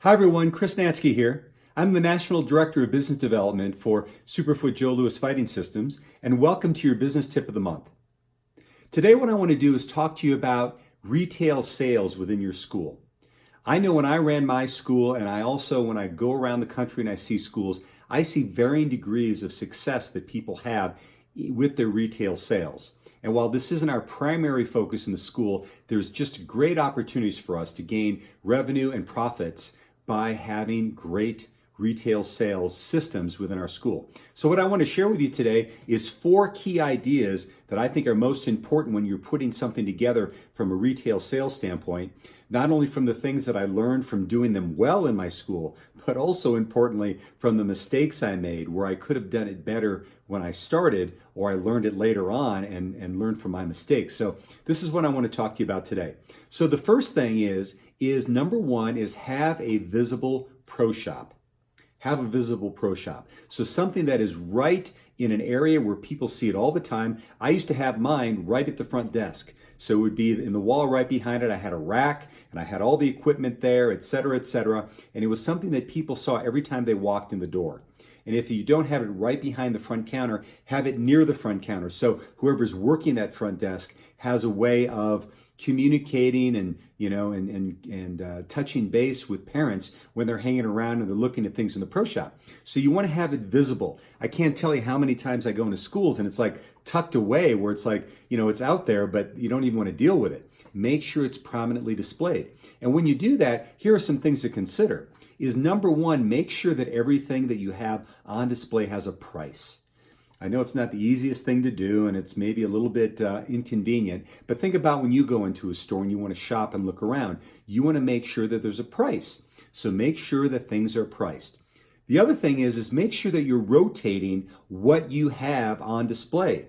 Hi everyone, Chris Natsky here. I'm the National Director of Business Development for Superfoot Joe Louis Fighting Systems, and welcome to your Business Tip of the Month. Today what I want to do is talk to you about retail sales within your school. I know when I ran my school, and I also when I go around the country and I see schools, I see varying degrees of success that people have with their retail sales. And while this isn't our primary focus in the school, there's just great opportunities for us to gain revenue and profits by having great retail sales systems within our school. So what I want to share with you today is 4 key ideas that I think are most important when you're putting something together from a retail sales standpoint, not only from the things that I learned from doing them well in my school, but also importantly from the mistakes I made where I could have done it better when I started, or I learned it later on and learned from my mistakes. So this is what I want to talk to you about today. So the first thing is number 1 is have a visible pro shop. Have a visible pro shop. So something that is right in an area where people see it all the time. I used to have mine right at the front desk. So it would be in the wall right behind it. I had a rack and I had all the equipment there, et cetera, et cetera. And it was something that people saw every time they walked in the door. And if you don't have it right behind the front counter, have it near the front counter. So whoever's working that front desk has a way of communicating and touching base with parents when they're hanging around and they're looking at things in the pro shop. So you want to have it visible. I can't tell you how many times I go into schools and it's like tucked away where it's like, it's out there, but you don't even want to deal with it. Make sure it's prominently displayed. And when you do that, here are some things to consider. Is number 1, make sure that everything that you have on display has a price. I know it's not the easiest thing to do and it's maybe a little bit inconvenient, but think about when you go into a store and you want to shop and look around. You want to make sure that there's a price. So make sure that things are priced. The other thing is make sure that you're rotating what you have on display.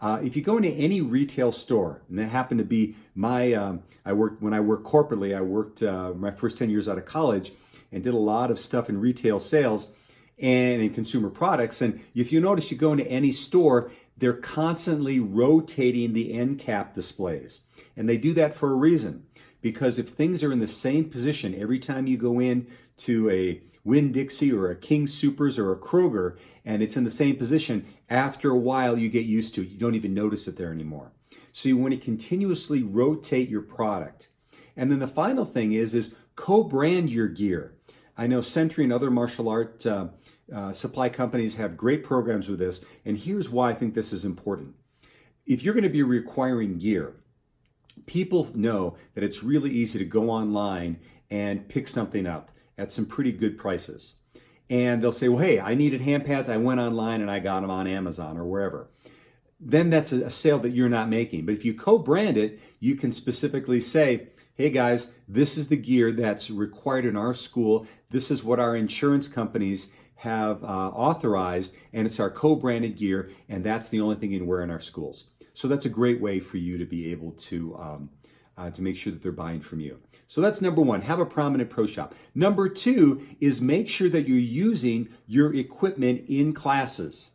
If you go into any retail store, and that happened to be when I worked corporately, I worked my first 10 years out of college and did a lot of stuff in retail sales and in consumer products. And if you notice, you go into any store, they're constantly rotating the end cap displays. And they do that for a reason. Because if things are in the same position every time you go in to a Winn-Dixie or a King Soopers or a Kroger, and it's in the same position, after a while you get used to it. You don't even notice it there anymore. So you want to continuously rotate your product. And then the final thing is co-brand your gear. I know Sentry and other martial art supply companies have great programs with this, and here's why I think this is important. If you're going to be requiring gear, people know that it's really easy to go online and pick something up at some pretty good prices. And they'll say, well, hey, I needed hand pads. I went online and I got them on Amazon or wherever. Then that's a sale that you're not making. But if you co-brand it, you can specifically say, hey guys, this is the gear that's required in our school. This is what our insurance companies have authorized, and it's our co-branded gear, and that's the only thing you can wear in our schools. So that's a great way for you to be able to make sure that they're buying from you. So that's number 1, have a prominent pro shop. Number 2 is make sure that you're using your equipment in classes.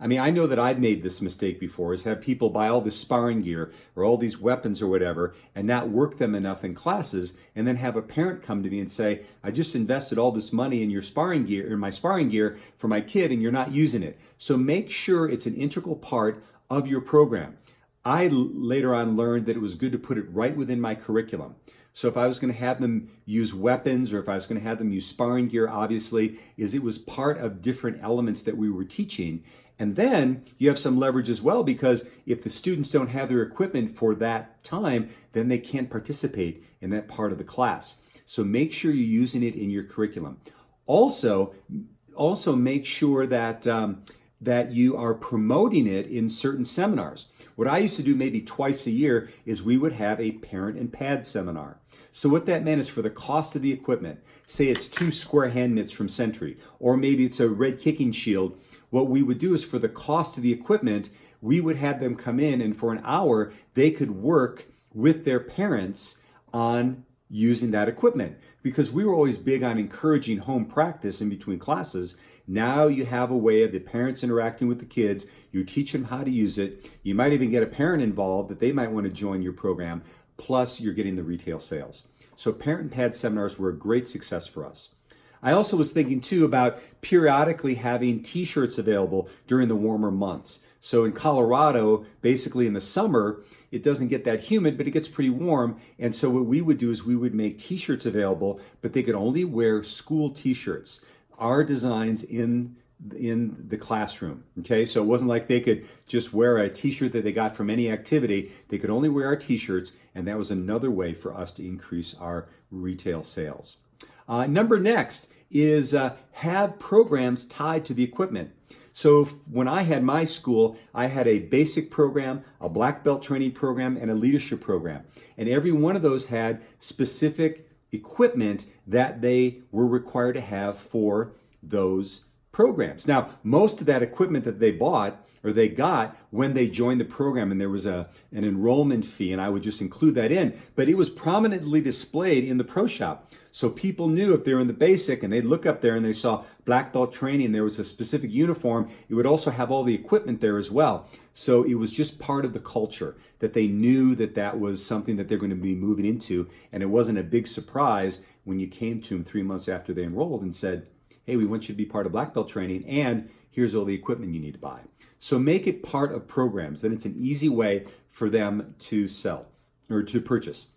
I mean, I know that I've made this mistake before, is have people buy all this sparring gear or all these weapons or whatever and not work them enough in classes, and then have a parent come to me and say, I just invested all this money in your sparring gear, or my sparring gear for my kid, and you're not using it. So make sure it's an integral part of your program. I later on learned that it was good to put it right within my curriculum. So if I was going to have them use weapons, or if I was going to have them use sparring gear, obviously, it was part of different elements that we were teaching. And then you have some leverage as well, because if the students don't have their equipment for that time, then they can't participate in that part of the class. So make sure you're using it in your curriculum. Also make sure that you are promoting it in certain seminars. What I used to do maybe twice a year is we would have a parent and pad seminar. So what that meant is for the cost of the equipment, say it's 2 square hand mitts from Sentry, or maybe it's a red kicking shield, what we would do is for the cost of the equipment, we would have them come in, and for an hour, they could work with their parents on using that equipment. Because we were always big on encouraging home practice in between classes. Now you have a way of the parents interacting with the kids. You teach them how to use it. You might even get a parent involved that they might want to join your program. Plus, you're getting the retail sales. So parent and pad seminars were a great success for us. I also was thinking too about periodically having t-shirts available during the warmer months. So in Colorado, basically in the summer, it doesn't get that humid, but it gets pretty warm. And so what we would do is we would make t-shirts available, but they could only wear school t-shirts, our designs in the classroom. Okay, so it wasn't like they could just wear a t-shirt that they got from any activity. They could only wear our t-shirts, and that was another way for us to increase our retail sales. Number next is have programs tied to the equipment. So when I had my school, I had a basic program, a black belt training program, and a leadership program. And every one of those had specific equipment that they were required to have for those programs. Now, most of that equipment that they bought or they got when they joined the program, and there was an enrollment fee, and I would just include that in, but it was prominently displayed in the pro shop. So people knew if they were in the basic and they'd look up there and they saw black belt training, there was a specific uniform, it would also have all the equipment there as well. So it was just part of the culture that they knew that that was something that they're going to be moving into. And it wasn't a big surprise when you came to them 3 months after they enrolled and said, hey, we want you to be part of black belt training, and here's all the equipment you need to buy. So make it part of programs. Then it's an easy way for them to sell or to purchase.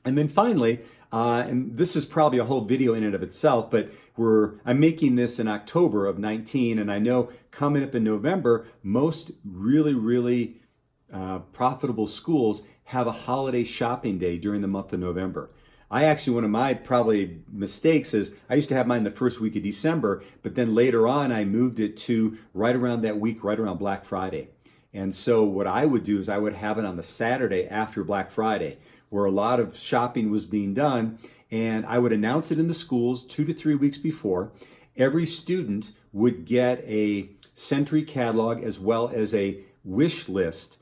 And then finally, and this is probably a whole video in and of itself, but I'm making this in October of 19, and I know coming up in November, most really profitable schools have a holiday shopping day during the month of November. I actually, one of my probably mistakes is I used to have mine the first week of December, but then later on I moved it to right around that week, right around Black Friday. And so what I would do is I would have it on the Saturday after Black Friday, where a lot of shopping was being done, and I would announce it in the schools 2 to 3 weeks before. Every student would get a Century catalog as well as a wish list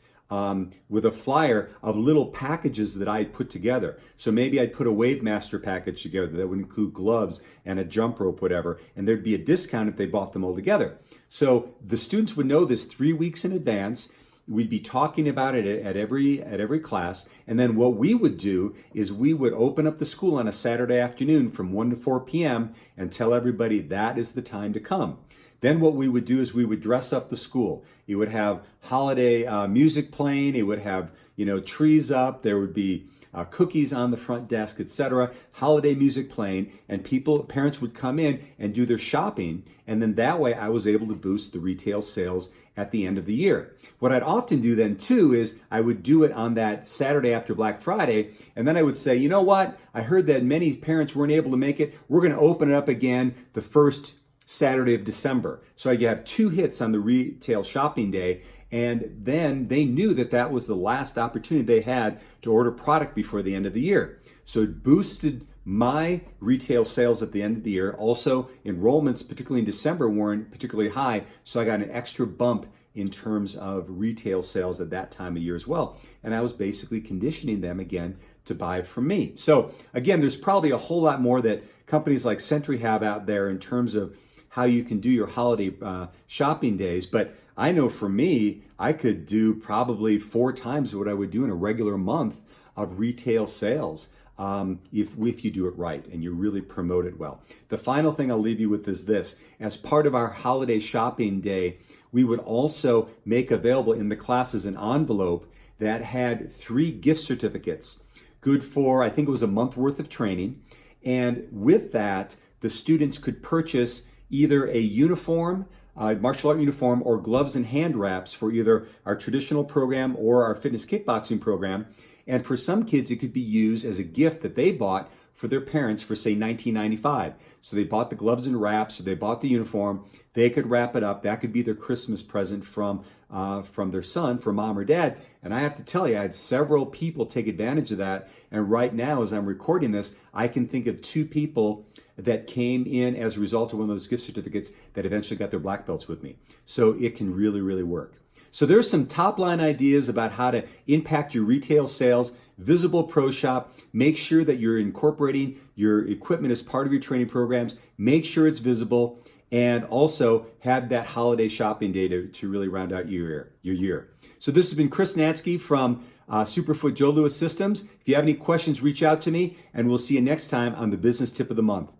with a flyer of little packages that I put together. So maybe I'd put a Wave Master package together that would include gloves and a jump rope, whatever, and there'd be a discount if they bought them all together. So the students would know this 3 weeks in advance. We'd be talking about it at every class, and then what we would do is we would open up the school on a Saturday afternoon from 1 to 4 p.m. and tell everybody that is the time to come. Then what we would do is we would dress up the school. It would have holiday music playing. It would have, trees up. There would be cookies on the front desk, etc. Holiday music playing, and parents would come in and do their shopping. And then that way I was able to boost the retail sales at the end of the year. What I'd often do then too is I would do it on that Saturday after Black Friday, and then I would say, you know what? I heard that many parents weren't able to make it. We're going to open it up again the first Saturday of December. So I'd have 2 hits on the retail shopping day, and then they knew that that was the last opportunity they had to order product before the end of the year. So it boosted my retail sales at the end of the year. Also, enrollments, particularly in December, weren't particularly high, so I got an extra bump in terms of retail sales at that time of year as well. And I was basically conditioning them again to buy from me. So again, there's probably a whole lot more that companies like Century have out there in terms of how you can do your holiday shopping days. But I know for me, I could do probably 4 times what I would do in a regular month of retail sales. If you do it right and you really promote it well. The final thing I'll leave you with is this. As part of our holiday shopping day, we would also make available in the classes an envelope that had 3 gift certificates, good for, I think it was a month worth of training. And with that, the students could purchase either a uniform, martial art uniform, or gloves and hand wraps for either our traditional program or our fitness kickboxing program. And for some kids, it could be used as a gift that they bought for their parents for, say, $19.95. So they bought the gloves and wraps, or they bought the uniform. They could wrap it up. That could be their Christmas present from their son, for mom or dad. And I have to tell you, I had several people take advantage of that. And right now, as I'm recording this, I can think of 2 people that came in as a result of one of those gift certificates that eventually got their black belts with me. So it can really work. So there's some top line ideas about how to impact your retail sales, visible pro shop. Make sure that you're incorporating your equipment as part of your training programs. Make sure it's visible, and also have that holiday shopping day to really round out your year. So this has been Chris Nansky from Superfoot Joe Louis Systems. If you have any questions, reach out to me, and we'll see you next time on the Business Tip of the Month.